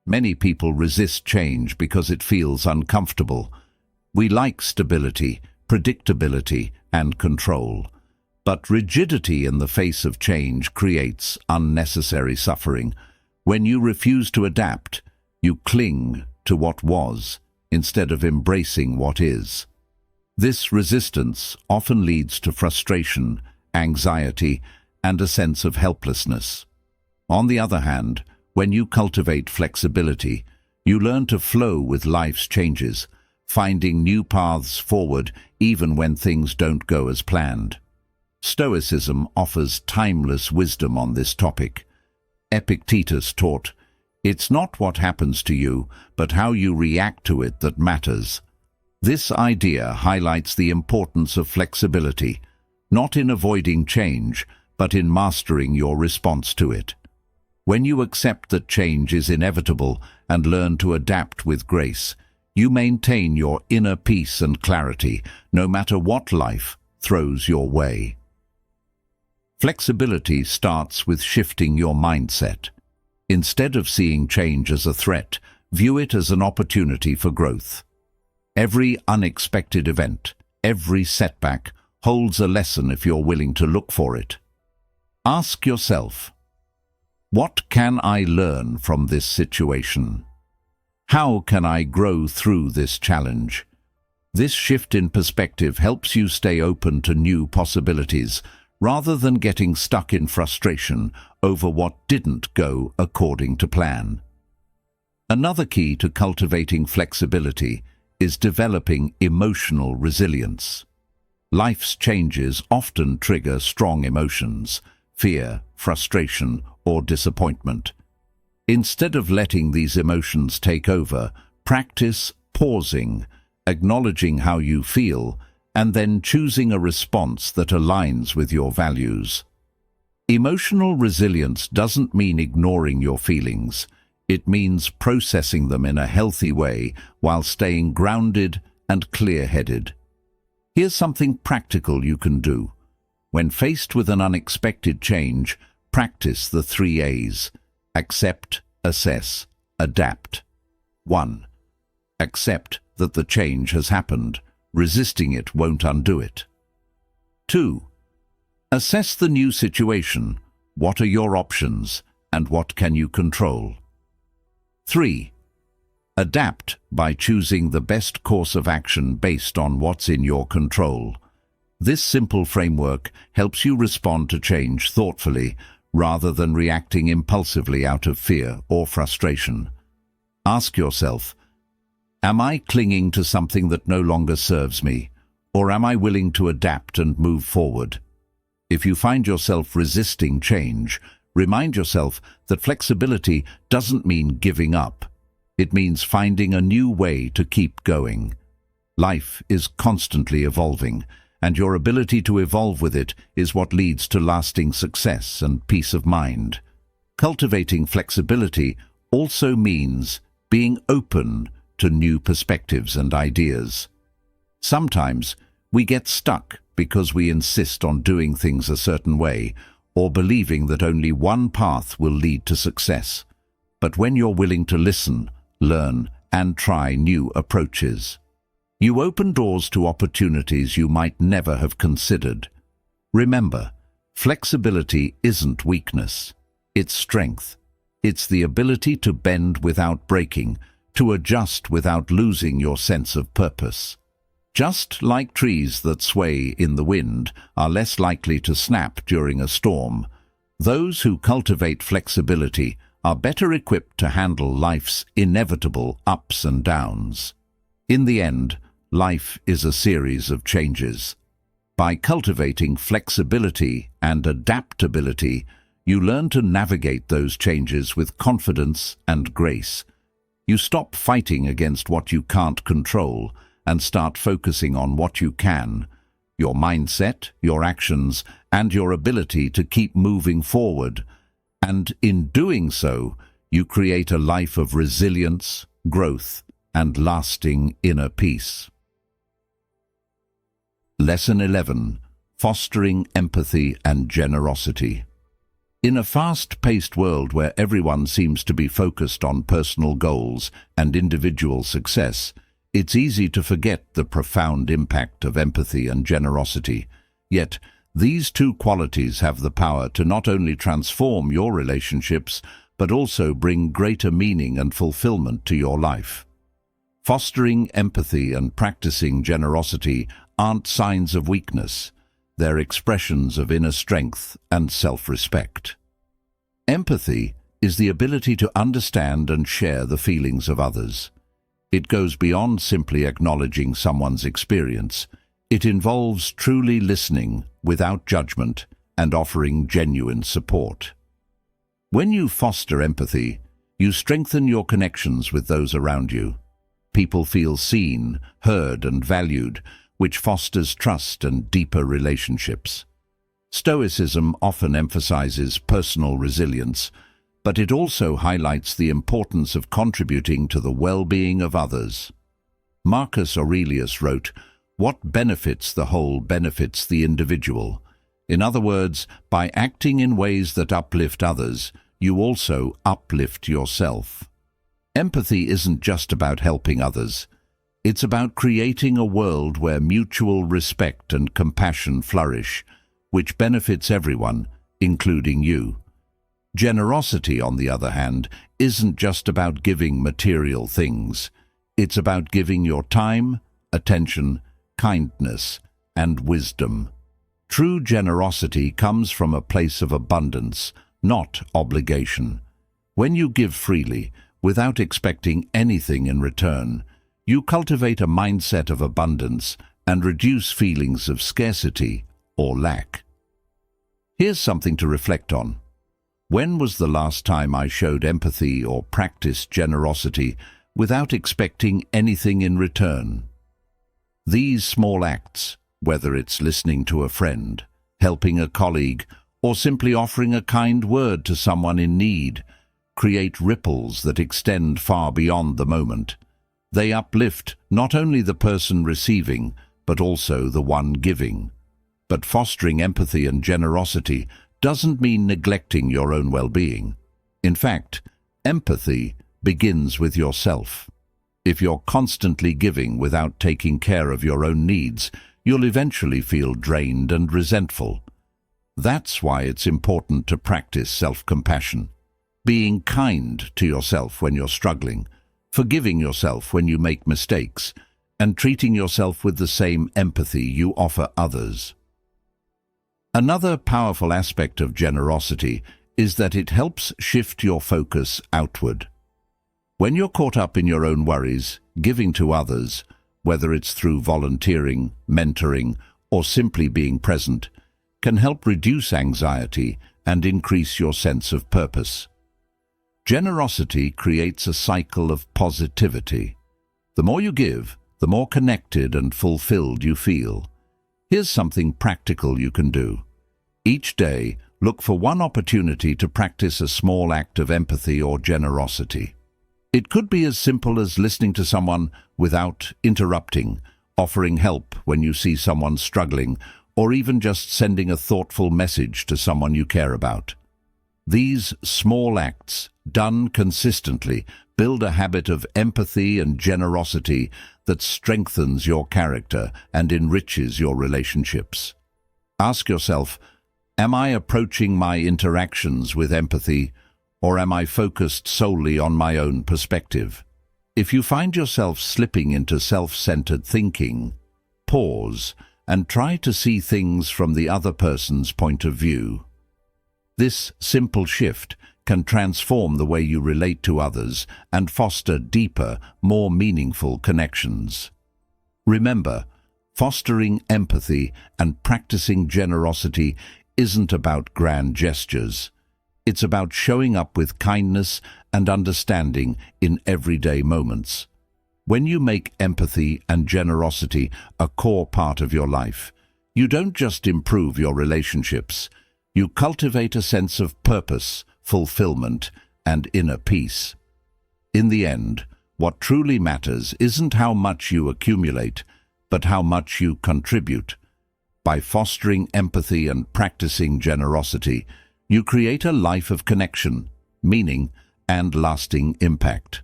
Many people resist change because it feels uncomfortable. We like stability, predictability, and control. But rigidity in the face of change creates unnecessary suffering. When you refuse to adapt, you cling to what was instead of embracing what is. This resistance often leads to frustration, anxiety, and a sense of helplessness. On the other hand, when you cultivate flexibility, you learn to flow with life's changes, finding new paths forward even when things don't go as planned. Stoicism offers timeless wisdom on this topic. Epictetus taught, "It's not what happens to you, but how you react to it that matters." This idea highlights the importance of flexibility, not in avoiding change, but in mastering your response to it. When you accept that change is inevitable and learn to adapt with grace, you maintain your inner peace and clarity, no matter what life throws your way. Flexibility starts with shifting your mindset. Instead of seeing change as a threat, view it as an opportunity for growth. Every unexpected event, every setback, holds a lesson if you're willing to look for it. Ask yourself, what can I learn from this situation? How can I grow through this challenge? This shift in perspective helps you stay open to new possibilities, rather than getting stuck in frustration over what didn't go according to plan. Another key to cultivating flexibility is developing emotional resilience. Life's changes often trigger strong emotions, fear, frustration, or disappointment. Instead of letting these emotions take over, practice pausing, acknowledging how you feel, and then choosing a response that aligns with your values. Emotional resilience doesn't mean ignoring your feelings. It means processing them in a healthy way while staying grounded and clear-headed. Here's something practical you can do. When faced with an unexpected change, practice the 3 A's. Accept, assess, adapt. 1. Accept that the change has happened. Resisting it won't undo it. 2. Assess the new situation. What are your options, and what can you control? 3. Adapt by choosing the best course of action based on what's in your control. This simple framework helps you respond to change thoughtfully, rather than reacting impulsively out of fear or frustration. Ask yourself, am I clinging to something that no longer serves me, or am I willing to adapt and move forward? If you find yourself resisting change, remind yourself that flexibility doesn't mean giving up. It means finding a new way to keep going. Life is constantly evolving, and your ability to evolve with it is what leads to lasting success and peace of mind. Cultivating flexibility also means being open to new perspectives and ideas. Sometimes we get stuck because we insist on doing things a certain way, or believing that only one path will lead to success, but when you're willing to listen, learn, and try new approaches. You open doors to opportunities you might never have considered. Remember, flexibility isn't weakness, it's strength. It's the ability to bend without breaking, to adjust without losing your sense of purpose. Just like trees that sway in the wind are less likely to snap during a storm, those who cultivate flexibility are better equipped to handle life's inevitable ups and downs. In the end, life is a series of changes. By cultivating flexibility and adaptability, you learn to navigate those changes with confidence and grace. You stop fighting against what you can't control and start focusing on what you can, your mindset, your actions, and your ability to keep moving forward. And in doing so, you create a life of resilience, growth, and lasting inner peace. Lesson 11. Fostering empathy and generosity. In a fast-paced world where everyone seems to be focused on personal goals and individual success, it's easy to forget the profound impact of empathy and generosity. Yet, these two qualities have the power to not only transform your relationships, but also bring greater meaning and fulfillment to your life. Fostering empathy and practicing generosity aren't signs of weakness. They're expressions of inner strength and self-respect. Empathy is the ability to understand and share the feelings of others. It goes beyond simply acknowledging someone's experience. It involves truly listening without judgment and offering genuine support. When you foster empathy, you strengthen your connections with those around you. People feel seen, heard, and valued, which fosters trust and deeper relationships. Stoicism often emphasizes personal resilience, but it also highlights the importance of contributing to the well-being of others. Marcus Aurelius wrote, "What benefits the whole benefits the individual." In other words, by acting in ways that uplift others, you also uplift yourself. Empathy isn't just about helping others. It's about creating a world where mutual respect and compassion flourish, which benefits everyone, including you. Generosity, on the other hand, isn't just about giving material things. It's about giving your time, attention, kindness, and wisdom. True generosity comes from a place of abundance, not obligation. When you give freely, without expecting anything in return, you cultivate a mindset of abundance and reduce feelings of scarcity or lack. Here's something to reflect on. When was the last time I showed empathy or practiced generosity without expecting anything in return? These small acts, whether it's listening to a friend, helping a colleague, or simply offering a kind word to someone in need, create ripples that extend far beyond the moment. They uplift not only the person receiving, but also the one giving. But fostering empathy and generosity doesn't mean neglecting your own well-being. In fact, empathy begins with yourself. If you're constantly giving without taking care of your own needs, you'll eventually feel drained and resentful. That's why it's important to practice self-compassion. Being kind to yourself when you're struggling, forgiving yourself when you make mistakes, and treating yourself with the same empathy you offer others. Another powerful aspect of generosity is that it helps shift your focus outward. When you're caught up in your own worries, giving to others, whether it's through volunteering, mentoring, or simply being present, can help reduce anxiety and increase your sense of purpose. Generosity creates a cycle of positivity. The more you give, the more connected and fulfilled you feel. Here's something practical you can do. Each day, look for one opportunity to practice a small act of empathy or generosity. It could be as simple as listening to someone without interrupting, offering help when you see someone struggling, or even just sending a thoughtful message to someone you care about. These small acts, done consistently, build a habit of empathy and generosity that strengthens your character and enriches your relationships. Ask yourself, am I approaching my interactions with empathy, or am I focused solely on my own perspective? If you find yourself slipping into self-centered thinking, pause and try to see things from the other person's point of view. This simple shift can transform the way you relate to others and foster deeper, more meaningful connections. Remember, fostering empathy and practicing generosity isn't about grand gestures. It's about showing up with kindness and understanding in everyday moments. When you make empathy and generosity a core part of your life, you don't just improve your relationships, you cultivate a sense of purpose, fulfillment, and inner peace. In the end, what truly matters isn't how much you accumulate, but how much you contribute. By fostering empathy and practicing generosity, you create a life of connection, meaning, and lasting impact.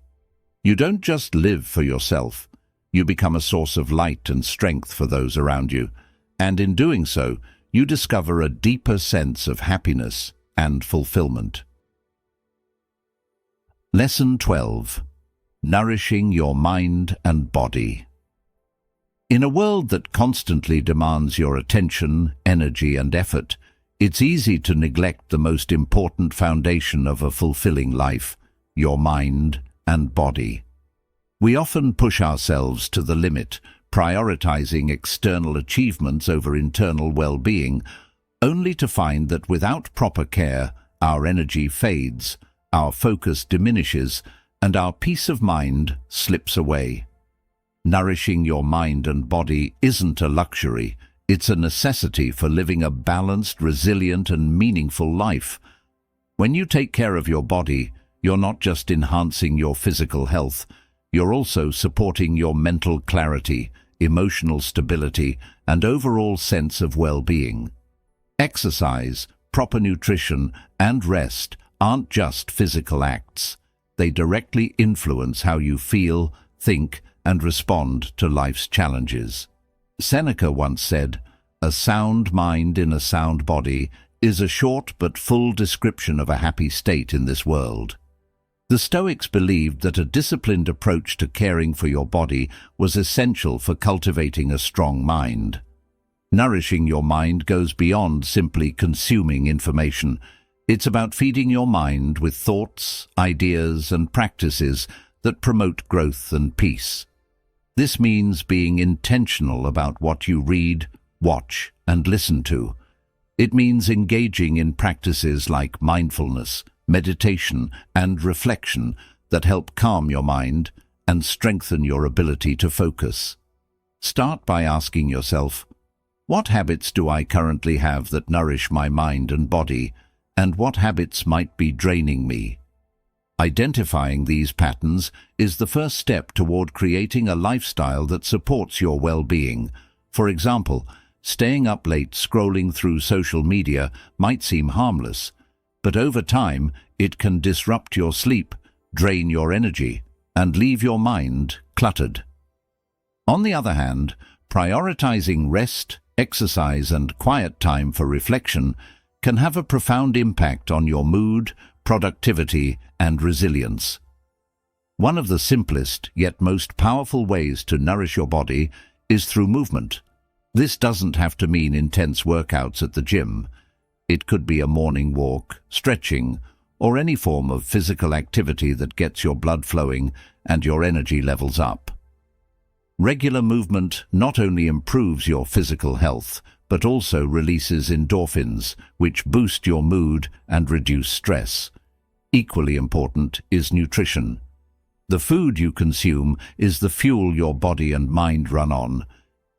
You don't just live for yourself, you become a source of light and strength for those around you, and in doing so, you discover a deeper sense of happiness and fulfillment. Lesson 12. Nourishing your mind and body. In a world that constantly demands your attention, energy, and effort, it's easy to neglect the most important foundation of a fulfilling life, your mind and body. We often push ourselves to the limit, prioritizing external achievements over internal well-being, only to find that without proper care, our energy fades, our focus diminishes, and our peace of mind slips away. Nourishing your mind and body isn't a luxury, it's a necessity for living a balanced, resilient, and meaningful life. When you take care of your body, you're not just enhancing your physical health, you're also supporting your mental clarity, emotional stability, and overall sense of well-being. Exercise, proper nutrition, and rest aren't just physical acts. They directly influence how you feel, think, and respond to life's challenges. Seneca once said, "A sound mind in a sound body is a short but full description of a happy state in this world." The Stoics believed that a disciplined approach to caring for your body was essential for cultivating a strong mind. Nourishing your mind goes beyond simply consuming information. It's about feeding your mind with thoughts, ideas, and practices that promote growth and peace. This means being intentional about what you read, watch, and listen to. It means engaging in practices like mindfulness, meditation, and reflection that help calm your mind and strengthen your ability to focus. Start by asking yourself, what habits do I currently have that nourish my mind and body, and what habits might be draining me? Identifying these patterns is the first step toward creating a lifestyle that supports your well-being. For example, staying up late scrolling through social media might seem harmless, but over time it can disrupt your sleep, drain your energy, and leave your mind cluttered. On the other hand, prioritizing rest, exercise, and quiet time for reflection can have a profound impact on your mood, productivity, and resilience. One of the simplest yet most powerful ways to nourish your body is through movement. This doesn't have to mean intense workouts at the gym. It could be a morning walk, stretching, or any form of physical activity that gets your blood flowing and your energy levels up. Regular movement not only improves your physical health, but also releases endorphins, which boost your mood and reduce stress. Equally important is nutrition. The food you consume is the fuel your body and mind run on.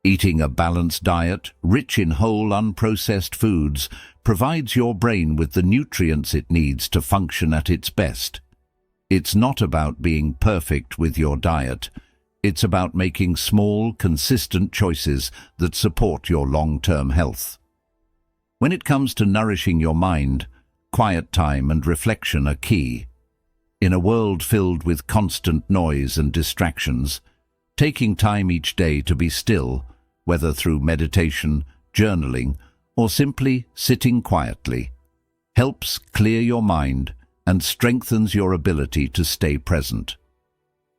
Eating a balanced diet, rich in whole, unprocessed foods, provides your brain with the nutrients it needs to function at its best. It's not about being perfect with your diet. It's about making small, consistent choices that support your long-term health. When it comes to nourishing your mind, quiet time and reflection are key. In a world filled with constant noise and distractions, taking time each day to be still, whether through meditation, journaling, or simply sitting quietly, helps clear your mind and strengthens your ability to stay present.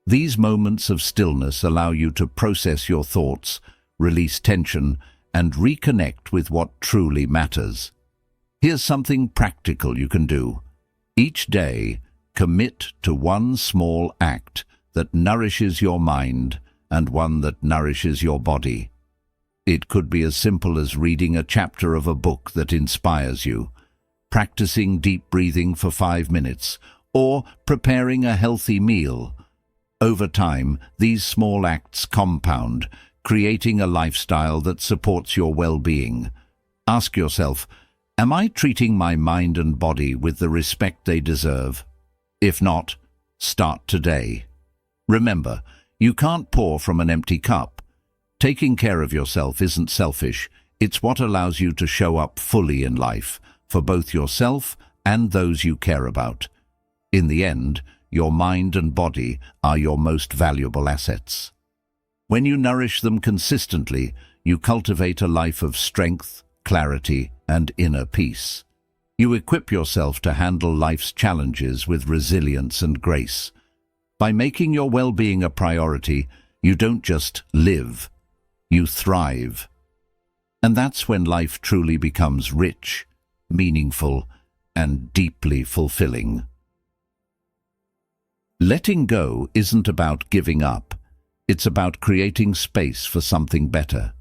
These moments of stillness allow you to process your thoughts, release tension, and reconnect with what truly matters. Here's something practical you can do. Each day, commit to one small act that nourishes your mind and one that nourishes your body. It could be as simple as reading a chapter of a book that inspires you, practicing deep breathing for 5 minutes, or preparing a healthy meal. Over time, these small acts compound, creating a lifestyle that supports your well-being. Ask yourself, am I treating my mind and body with the respect they deserve? If not, start today. Remember, you can't pour from an empty cup. Taking care of yourself isn't selfish, it's what allows you to show up fully in life, for both yourself and those you care about. In the end, your mind and body are your most valuable assets. When you nourish them consistently, you cultivate a life of strength, clarity, and inner peace. You equip yourself to handle life's challenges with resilience and grace. By making your well-being a priority, you don't just live, you thrive. And that's when life truly becomes rich, meaningful, and deeply fulfilling. Letting go isn't about giving up. It's about creating space for something better.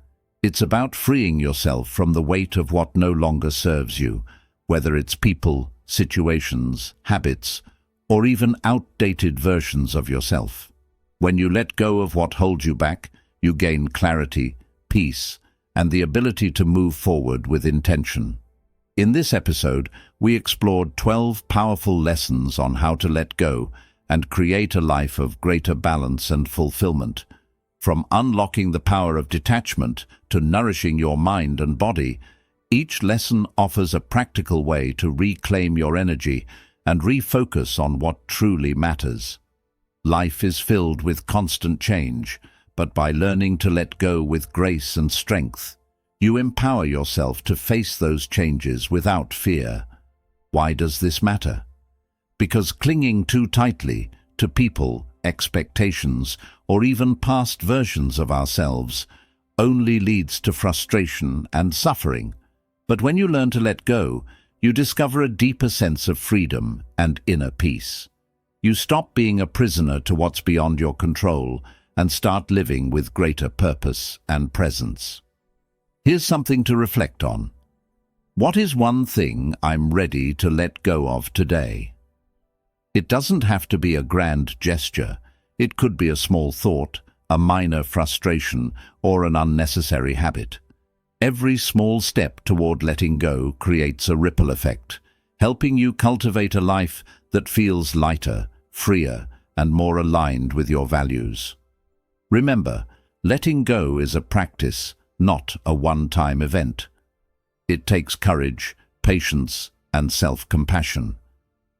It's about freeing yourself from the weight of what no longer serves you, whether it's people, situations, habits, or even outdated versions of yourself. When you let go of what holds you back, you gain clarity, peace, and the ability to move forward with intention. In this episode, we explored 12 powerful lessons on how to let go and create a life of greater balance and fulfillment. From unlocking the power of detachment to nourishing your mind and body, each lesson offers a practical way to reclaim your energy and refocus on what truly matters. Life is filled with constant change, but by learning to let go with grace and strength, you empower yourself to face those changes without fear. Why does this matter? Because clinging too tightly to people, expectations, or even past versions of ourselves only leads to frustration and suffering. But when you learn to let go, you discover a deeper sense of freedom and inner peace. You stop being a prisoner to what's beyond your control and start living with greater purpose and presence. Here's something to reflect on. What is one thing I'm ready to let go of today? It doesn't have to be a grand gesture. It could be a small thought, a minor frustration, or an unnecessary habit. Every small step toward letting go creates a ripple effect, helping you cultivate a life that feels lighter, freer, and more aligned with your values. Remember, letting go is a practice, not a one-time event. It takes courage, patience, and self-compassion.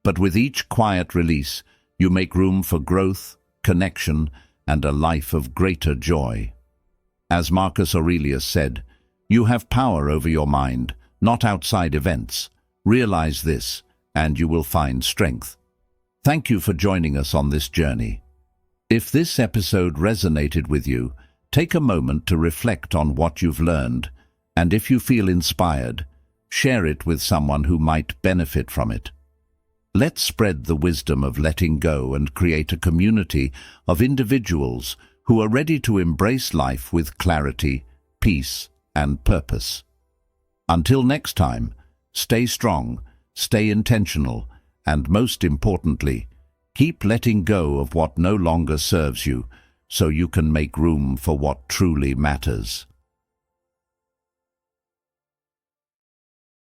But with each quiet release, you make room for growth, connection, and a life of greater joy. As Marcus Aurelius said, you have power over your mind, not outside events. Realize this, and you will find strength. Thank you for joining us on this journey. If this episode resonated with you, take a moment to reflect on what you've learned, and if you feel inspired, share it with someone who might benefit from it. Let's spread the wisdom of letting go and create a community of individuals who are ready to embrace life with clarity, peace, and purpose. Until next time, stay strong, stay intentional, and most importantly, keep letting go of what no longer serves you so you can make room for what truly matters.